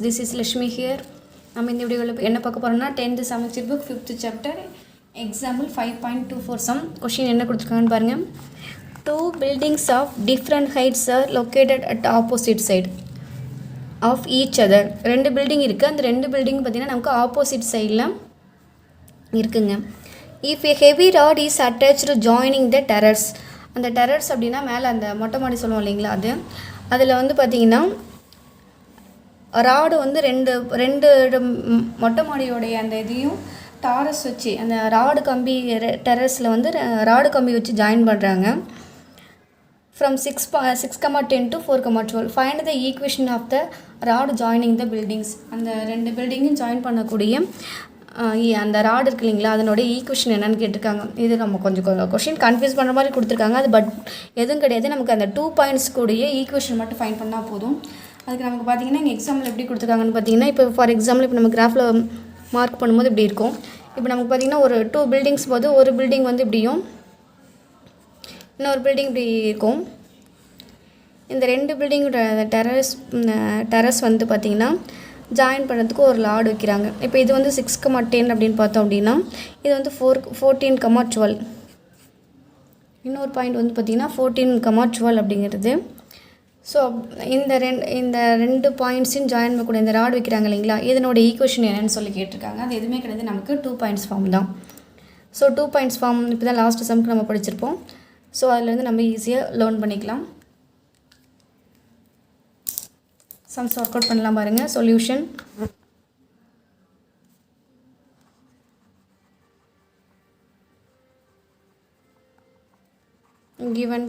this is Lashmi here. நம்ம இந்த வீடியோவில் என்ன பார்க்க போகிறோம்னா 10th semester book 5th chapter example 5.24 sum question என்ன கொடுத்துருக்காங்கன்னு பாருங்கள். Two buildings of different heights are located at opposite side of each other. ரெண்டு பில்டிங் இருக்குது. அந்த ரெண்டு பில்டிங் பார்த்திங்கன்னா நமக்கு ஆப்போசிட் சைடில் இருக்குங்க. If a heavy rod is attached joining the terrace, அந்த டெரஸ் அப்படின்னா மேலே அந்த மொட்டை மாடி சொல்லுவோம் இல்லைங்களா, அதில் வந்து பார்த்திங்கன்னா ராடு வந்து ரெண்டு மொட்டை மாடியோடைய அந்த இதையும் டாரஸ் வச்சு அந்த ராடு கம்பி டெரஸில் வந்து ராடு கம்பி வச்சு ஜாயின் பண்ணுறாங்க. From 6,10 to 4,12 find the equation of the rod joining the buildings. அந்த ரெண்டு பில்டிங்கும் ஜாயின் பண்ணக்கூடிய அந்த ராடு இருக்கு இல்லைங்களா, அதனுடைய ஈக்குவேஷன் என்னென்னு கேட்டிருக்காங்க. இது நம்ம கொஞ்சம் கொஷின் கன்ஃபியூஸ் பண்ணுற மாதிரி கொடுத்துருக்காங்க. அது பட் எதுவும் கிடையாது. நமக்கு அந்த 2 பாயிண்ட்ஸ் கூடிய ஈக்குவேஷன் மட்டும் ஃபைண்ட் பண்ணால் போதும். அதுக்கு நமக்கு பார்த்திங்கன்னா இங்கே எக்ஸாம்பிள் எப்படி கொடுத்துருக்காங்கன்னு பார்த்தீங்கன்னா, இப்போ ஃபார் எக்ஸாம்பிள் இப்போ நம்ம கிராஃபில் மார்க் பண்ணும்போது இப்படி இருக்கும். இப்போ நமக்கு பார்த்திங்கன்னா ஒரு 2 பில்டிங்ஸ் போது ஒரு பில்டிங் வந்து இப்படியும் இன்னொரு பில்டிங் இப்படி இருக்கும். இந்த ரெண்டு பில்டிங்கோட டெரஸ் வந்து பார்த்திங்கன்னா ஜாயின் பண்ணுறதுக்கு ஒரு லாடு வைக்கிறாங்க. இப்போ இது வந்து 6,10 அப்படின்னு பார்த்தோம் அப்படின்னா இது வந்து 14,12. இன்னொரு பாயிண்ட் வந்து பார்த்திங்கன்னா 14,12 அப்படிங்கிறது. ஸோ இந்த ரெண்டு பாயிண்ட்ஸையும் ஜாயின் பண்ணக்கூடிய இந்த ராடு வைக்கிறாங்க இல்லைங்களா, இதனோட ஈக்குவேஷன் என்னென்னு சொல்லி கேட்டிருக்காங்க. அது எதுவுமே கிடையாது, நமக்கு 2 பாயிண்ட்ஸ் ஃபார்ம் தான். ஸோ 2 பாயிண்ட்ஸ் ஃபார்ம் இப்போ தான் லாஸ்ட் சம்க்கு நம்ம படிச்சிருப்போம். ஸோ அதிலேருந்து நம்ம ஈஸியாக லேர்ன் பண்ணிக்கலாம். சம்ஸ் ஒர்க் அவுட் பண்ணலாம் பாருங்கள். சொல்யூஷன் given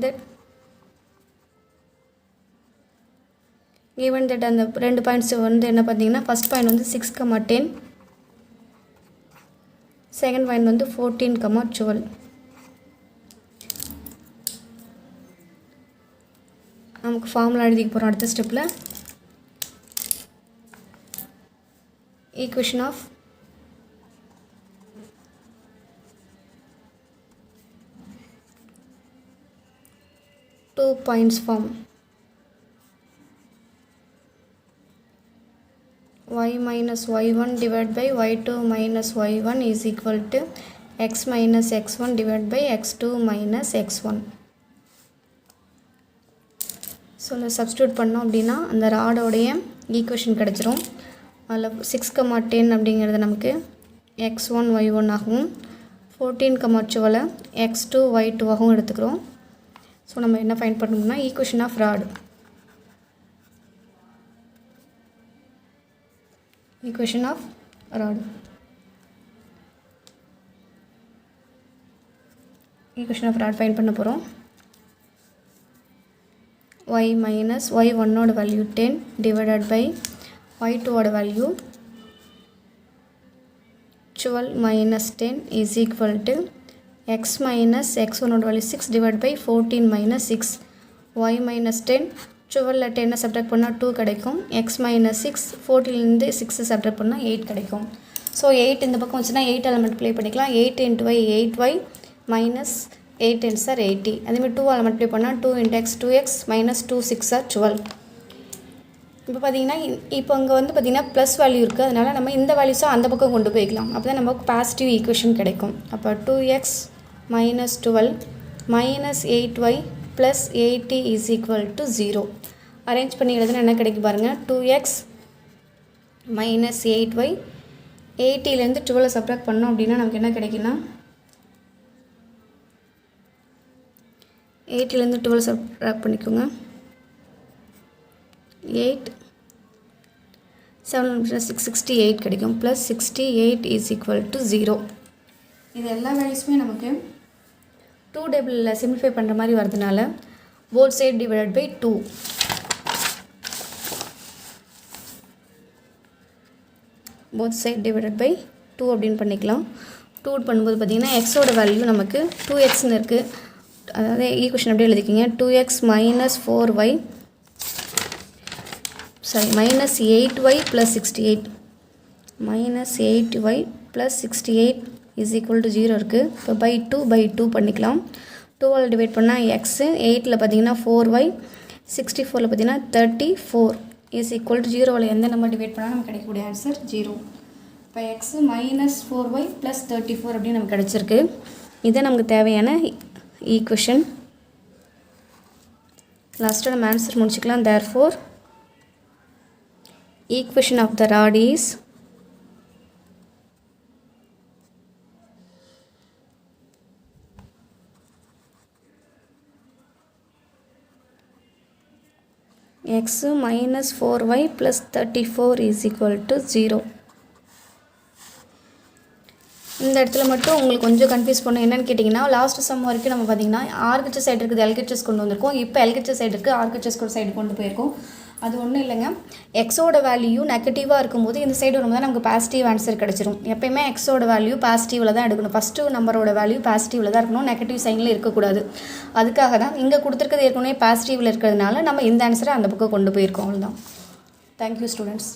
that அந்த ரெண்டு பாயிண்ட்ஸ் வந்து என்ன பார்த்தீங்கன்னா, ஃபஸ்ட் பாயிண்ட் வந்து 6,10, செகண்ட் பாயிண்ட் வந்து 14,12. நமக்கு ஃபார்முலா எழுதிக்க போகிறோம் அடுத்த ஸ்டெப்பில். Equation of two points form y minus y1 divided by y2 minus y1 is equal to x minus x1 divided by x2 minus x1. So substitute பண்ணோம் அப்படின்னா அந்த ராடோடைய ஈக்குவேஷன் கிடச்சிரும். அதில் 6,10 அப்படிங்கிறது நமக்கு x1 y1 ஆகவும் 14,12 x2 y2 ஆகவும் எடுத்துக்கிறோம். ஸோ நம்ம என்ன ஃபைண்ட் பண்ணணும்னா equation of rod. Equation of rod. Equation of rod find பண்ண போகிறோம். y minus y1 ஓட value 10 divided by y2 ஓட value 12 minus 10 is equal to x minus x1 ஓட value 6 divided by 14 minus 6. y minus 10 12 10 subtract பண்ணால் 2 கிடைக்கும். x minus 6 14லேருந்து 6 subtract பண்ணால் 8 கிடைக்கும். So 8 இந்த பக்கம் வச்சுன்னா 8 எலமெண்ட் ப்ளே பண்ணிக்கலாம். 8 into y 8y minus 8 10 are 80. அதேமாதிரி 2 எலமெண்ட் ப்ளே பண்ணால் 2 into x 2x minus 2 6 are 12. இப்போ பார்த்தீங்கன்னா இப்போ அங்கே வந்து பார்த்திங்கன்னா ப்ளஸ் வேல்யூ இருக்குது. அதனால் நம்ம இந்த வேல்யூஸும் அந்த பக்கம் கொண்டு போய்க்கலாம். அப்போ தான் நமக்கு பாசிட்டிவ் ஈக்குவேஷன் கிடைக்கும். அப்போ 2x minus 12 minus 8y plus 80 is equal to 0. Arrange பண்ணி எழுதுனா என்ன கிடைக்கும் பாருங்கள். 2x minus 8y 80லேருந்து 12 சப்ராக்ட் பண்ணோம் அப்படின்னா நமக்கு என்ன கிடைக்குன்னா 80லேருந்து 12 சப்ராக்ட் பண்ணிக்கோங்க. 8 7 68 கிடைக்கும். Plus 68 is equal to 0. இது எல்லா வேல்யூஸுமே நமக்கு 2 டேபிளில் சிம்பிளிஃபை பண்ணுற மாதிரி வரதுனால both side divided by 2. Both side divided by 2 அப்படின்னு பண்ணிக்கலாம். 2 பண்ணும்போது பார்த்திங்கன்னா எக்ஸோட வேல்யூ நமக்கு 2xன்னு இருக்குது. அதாவது ஈக்குவேஷன் அப்படியே எழுதிக்கிங்க. 2x minus 4y minus 8y plus 68 minus 8y plus 68 is equal to 0 இருக்குது. இப்போ by 2 பண்ணிக்கலாம். 2 டிவைட் பண்ணால் x, 8ல் பார்த்தீங்கன்னா 4y, 64ல் பார்த்தீங்கன்னா 34 இஸ் ஈக்குவல் டு 0வில் எந்த நம்பர் டிவைட் பண்ணால் நமக்கு கிடைக்கக்கூடிய ஆன்சர் 0. இப்போ எக்ஸ் மைனஸ் 4y ப்ளஸ் 34 அப்படின்னு நமக்கு கிடச்சிருக்கு. இதுதான் நமக்கு தேவையான ஈக்குவேஷன். லாஸ்ட்டாக நம்ம ஆன்சர் முடிச்சுக்கலாம். therefore equation of the rod is x minus 4y plus 34 is equal to 0. இந்த இடத்துல மட்டும் உங்களுக்கு கொஞ்சம் கன்ஃபியூஸ் பண்ணும். என்னென்னு கேட்டிங்கன்னா லாஸ்ட் சம் வரைக்கும் நம்ம பார்த்திங்கன்னா ஆர்கிச்சஸ் சைடு இருக்குது எல்கிச்சஸ் கொண்டு வந்திருக்கோம். இப்போ எல்கிச்சஸ் சைடு இருக்குது ஆர்கிச்சஸ் கூட சைடு கொண்டு போயிருக்கோம். அது ஒன்றும் இல்லைங்க, எக்ஸோட வேல்யூ நெகட்டிவாக இருக்கும்போது இந்த சைடு வரும்போது நமக்கு பாசிட்டிவ் ஆன்சர் கிடச்சிரும். எப்போயுமே எக்ஸோட வேல்யூ பாசிட்டிவில் தான் எடுக்கணும். ஃபஸ்ட்டு நம்பரோட வேல்யூ பாசிட்டிவில் தான் இருக்கணும், நெகட்டிவ் சைனில் இருக்கக்கூடாது. அதுக்காக தான் இங்கே கொடுத்துருக்கிறது ஏற்கனவே பாசிட்டிவில் இருக்கிறதுனால நம்ம இந்த ஆன்சரை அந்த பக்கம் கொண்டு போயிருக்கோம். அவ்வளோதான். Thank you students.